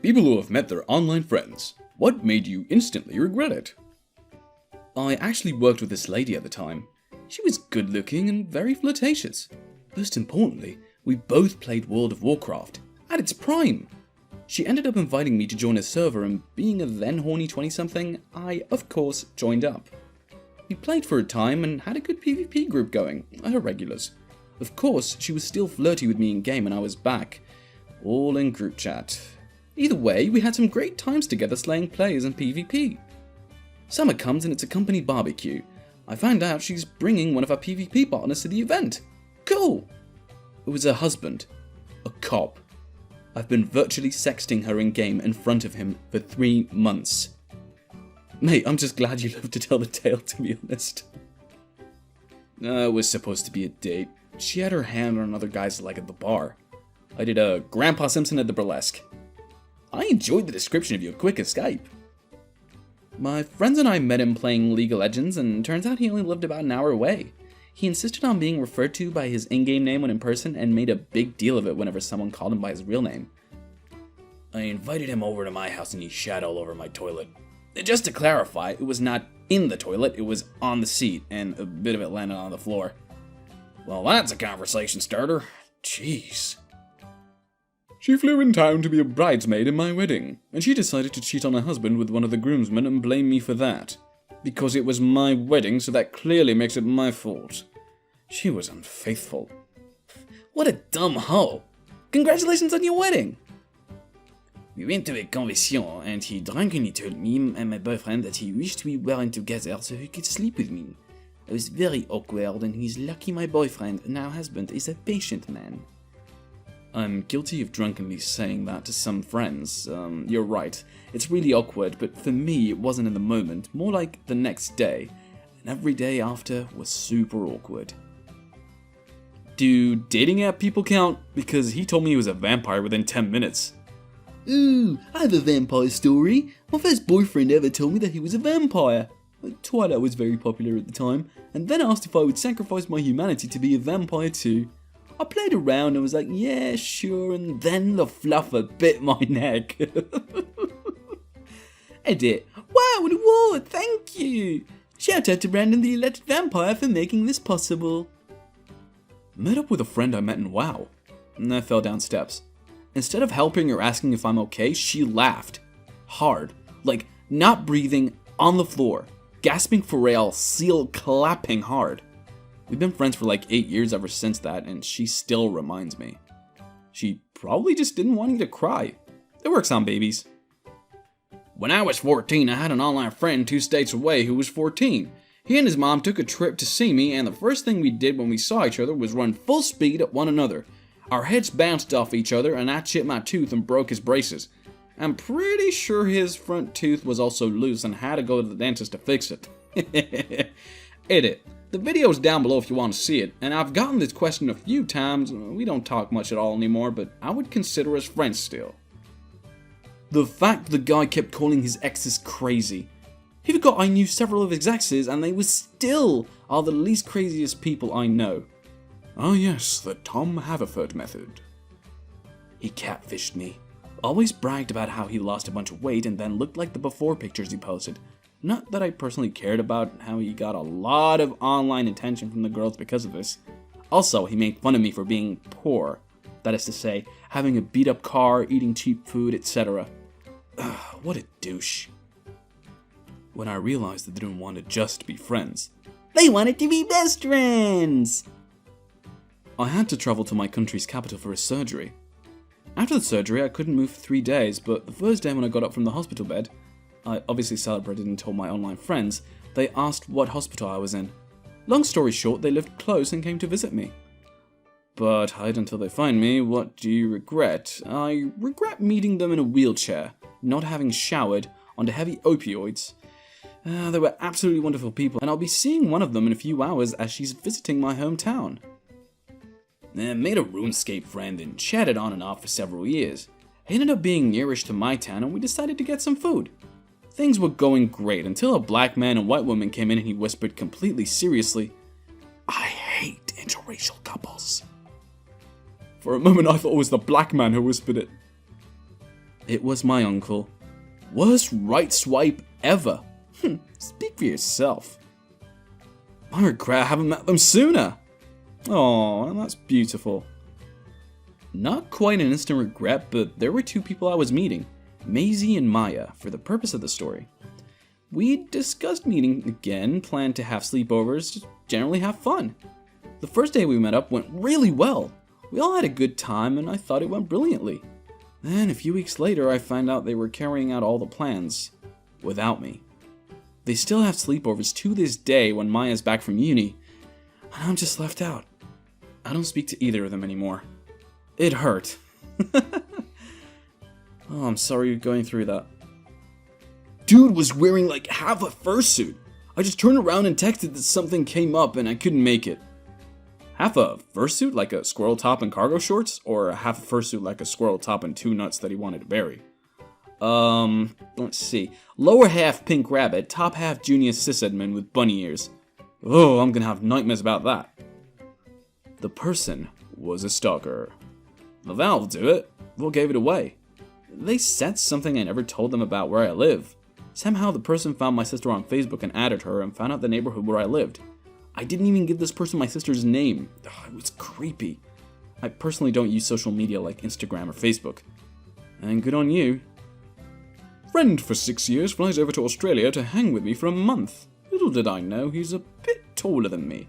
People who have met their online friends. What made you instantly regret it? I actually worked with this lady at the time. She was good looking and very flirtatious. Most importantly, we both played World of Warcraft, at its prime. She ended up inviting me to join a server, and being a then horny 20-something, I, of course, joined up. We played for a time and had a good PvP group going, her regulars. Of course, she was still flirty with me in game and I was back, all in group chat. Either way, we had some great times together slaying players in PvP. Summer comes and it's a company barbecue. I find out she's bringing one of our PvP partners to the event. Cool! It was her husband, a cop. I've been virtually sexting her in-game in front of him for 3 months. Mate, I'm just glad you lived to tell the tale, to be honest. It was supposed to be a date. She had her hand on another guy's leg at the bar. I did a Grandpa Simpson at the burlesque. I enjoyed the description of your quick escape. My friends and I met him playing League of Legends, and turns out he only lived about an hour away. He insisted on being referred to by his in-game name when in person, and made a big deal of it whenever someone called him by his real name. I invited him over to my house and he shat all over my toilet. Just to clarify, it was not in the toilet, it was on the seat, and a bit of it landed on the floor. Well, that's a conversation starter. Jeez. She flew in town to be a bridesmaid in my wedding, and she decided to cheat on her husband with one of the groomsmen and blame me for that. Because it was my wedding, so that clearly makes it my fault. She was unfaithful. What a dumb hoe! Congratulations on your wedding! We went to a convention, and he drunkenly told me and my boyfriend that he wished we weren't together so he could sleep with me. It was very awkward, and he's lucky my boyfriend, now husband, is a patient man. I'm guilty of drunkenly saying that to some friends. You're right, it's really awkward, but for me it wasn't in the moment, more like the next day, and every day after was super awkward. Do dating app people count? Because he told me he was a vampire within 10 minutes. Ooh, I have a vampire story. My first boyfriend ever told me that he was a vampire. Twilight was very popular at the time, and then asked if I would sacrifice my humanity to be a vampire too. I played around and was like, yeah, sure, and then the fluffer bit my neck. Edit. Wow, an award, thank you. Shout out to Brandon the Elected Vampire for making this possible. Met up with a friend I met in WoW, and I fell down steps. Instead of helping or asking if I'm okay, she laughed. Hard. Like, not breathing, on the floor. Gasping for air, seal clapping hard. We've been friends for like 8 years ever since that, and she still reminds me. She probably just didn't want me to cry. It works on babies. When I was 14, I had an online friend 2 states away who was 14. He and his mom took a trip to see me, and the first thing we did when we saw each other was run full speed at one another. Our heads bounced off each other, and I chipped my tooth and broke his braces. I'm pretty sure his front tooth was also loose and had to go to the dentist to fix it. Edit. The video's down below if you want to see it, and I've gotten this question a few times. We don't talk much at all anymore, but I would consider us friends still. The fact the guy kept calling his exes crazy. He forgot I knew several of his exes, and they were still are the least craziest people I know. Oh yes, the Tom Haverford method. He catfished me. Always bragged about how he lost a bunch of weight and then looked like the before pictures he posted. Not that I personally cared about how he got a lot of online attention from the girls because of this. Also, he made fun of me for being poor. That is to say, having a beat up car, eating cheap food, etc. What a douche. When I realized they didn't want to just be friends. They wanted to be best friends! I had to travel to my country's capital for a surgery. After the surgery, I couldn't move for 3 days, but the first day when I got up from the hospital bed, I obviously celebrated and told my online friends. They asked what hospital I was in. Long story short, they lived close and came to visit me. But hide until they find me, what do you regret? I regret meeting them in a wheelchair, not having showered, onto heavy opioids. They were absolutely wonderful people, and I'll be seeing one of them in a few hours as she's visiting my hometown. I made a RuneScape friend and chatted on and off for several years. He ended up being nearish to my town and we decided to get some food. Things were going great until a black man and white woman came in and he whispered completely seriously, "I hate interracial couples." For a moment I thought it was the black man who whispered it. It was my uncle. Worst right swipe ever. Speak for yourself. I regret I haven't met them sooner. Oh, that's beautiful. Not quite an instant regret, but there were two people I was meeting, Maisie and Maya, for the purpose of the story. We discussed meeting again, planned to have sleepovers, just generally have fun. The first day we met up went really well. We all had a good time, and I thought it went brilliantly. Then, a few weeks later, I found out they were carrying out all the plans without me. They still have sleepovers to this day when Maya's back from uni, and I'm just left out. I don't speak to either of them anymore. It hurt. Oh, I'm sorry you're going through that. Dude was wearing like half a fursuit. I just turned around and texted that something came up and I couldn't make it. Half a fursuit like a squirrel top and cargo shorts, or a half a fursuit like a squirrel top and two nuts that he wanted to bury? Let's see. Lower half pink rabbit, top half junior sysadmin with bunny ears. Oh, I'm gonna have nightmares about that. The person was a stalker. Well, that'll do it. What gave it away? They said something I never told them about where I live. Somehow the person found my sister on Facebook and added her and found out the neighborhood where I lived. I didn't even give this person my sister's name. It was creepy. I personally don't use social media like Instagram or Facebook. And good on you. Friend for 6 years flies over to Australia to hang with me for a month. Little did I know he's a bit taller than me.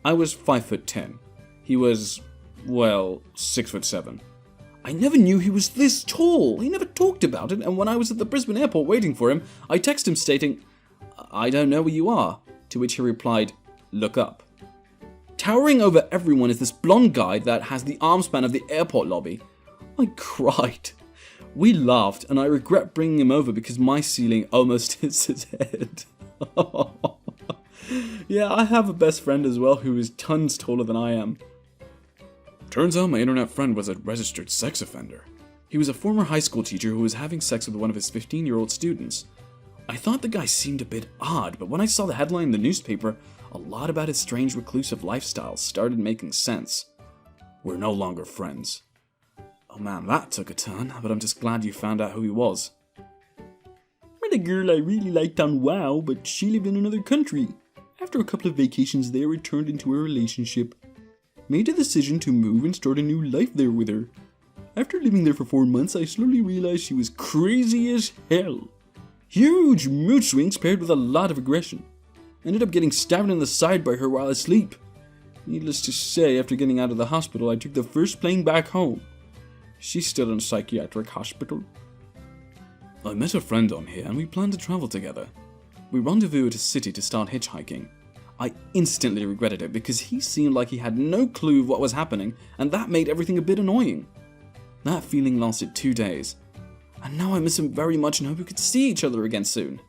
I was 5'10". He was, well, 6'7". I never knew he was this tall. He never talked about it, and when I was at the Brisbane airport waiting for him, I texted him stating, "I don't know where you are," to which he replied, "Look up." Towering over everyone is this blonde guy that has the arm span of the airport lobby. I cried. We laughed, and I regret bringing him over because my ceiling almost hits his head. Yeah, I have a best friend as well who is tons taller than I am. Turns out my internet friend was a registered sex offender. He was a former high school teacher who was having sex with one of his 15-year-old students. I thought the guy seemed a bit odd, but when I saw the headline in the newspaper, a lot about his strange reclusive lifestyle started making sense. We're no longer friends. Oh man, that took a turn, but I'm just glad you found out who he was. Met a girl I really liked on WoW, but she lived in another country. After a couple of vacations there, it turned into a relationship. Made a decision to move and start a new life there with her. After living there for 4 months, I slowly realized she was crazy as hell. Huge mood swings paired with a lot of aggression. Ended up getting stabbed in the side by her while asleep. Needless to say, after getting out of the hospital, I took the first plane back home. She's still in a psychiatric hospital. I met a friend on here and we planned to travel together. We rendezvoused at a city to start hitchhiking. I instantly regretted it because he seemed like he had no clue of what was happening, and that made everything a bit annoying. That feeling lasted 2 days, and now I miss him very much and hope we could see each other again soon.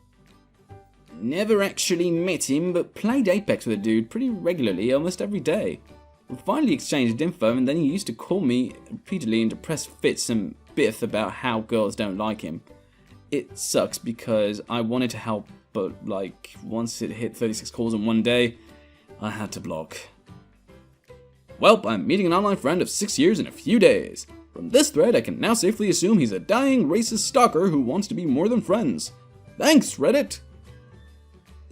Never actually met him, but played Apex with a dude pretty regularly almost every day. We finally exchanged info, and then he used to call me repeatedly in depressed fits and biff about how girls don't like him. It sucks because I wanted to help, but like once it hit 36 calls in one day, I had to block. Welp, I'm meeting an online friend of 6 years in a few days. From this thread, I can now safely assume he's a dying racist stalker who wants to be more than friends. Thanks, Reddit!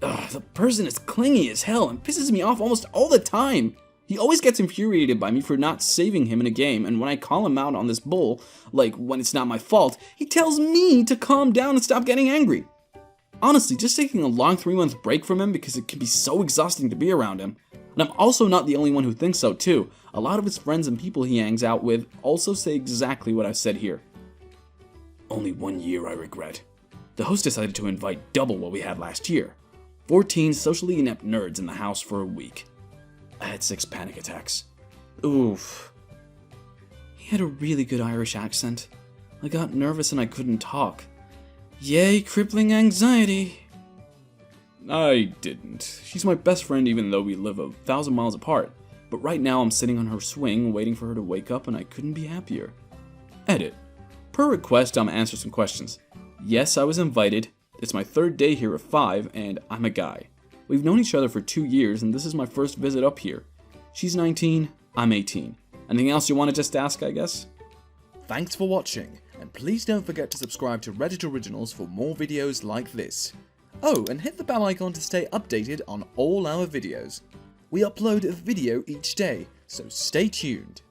Ugh, the person is clingy as hell and pisses me off almost all the time. He always gets infuriated by me for not saving him in a game, and when I call him out on this bull, like when it's not my fault, he tells me to calm down and stop getting angry. Honestly, just taking a long 3-month break from him because it can be so exhausting to be around him. And I'm also not the only one who thinks so too. A lot of his friends and people he hangs out with also say exactly what I've said here. Only 1 year I regret. The host decided to invite double what we had last year. 14 socially inept nerds in the house for a week. I had 6 panic attacks. Oof. He had a really good Irish accent. I got nervous and I couldn't talk. Yay, crippling anxiety. I didn't. She's my best friend even though we live 1,000 miles apart. But right now I'm sitting on her swing waiting for her to wake up and I couldn't be happier. Edit. Per request, I'm answering some questions. Yes, I was invited. It's my 3rd day here of 5 and I'm a guy. We've known each other for 2 years and this is my first visit up here. She's 19, I'm 18. Anything else you want to just ask, I guess? Thanks for watching, and please don't forget to subscribe to Reddit Originals for more videos like this. Oh, and hit the bell icon to stay updated on all our videos. We upload a video each day, so stay tuned.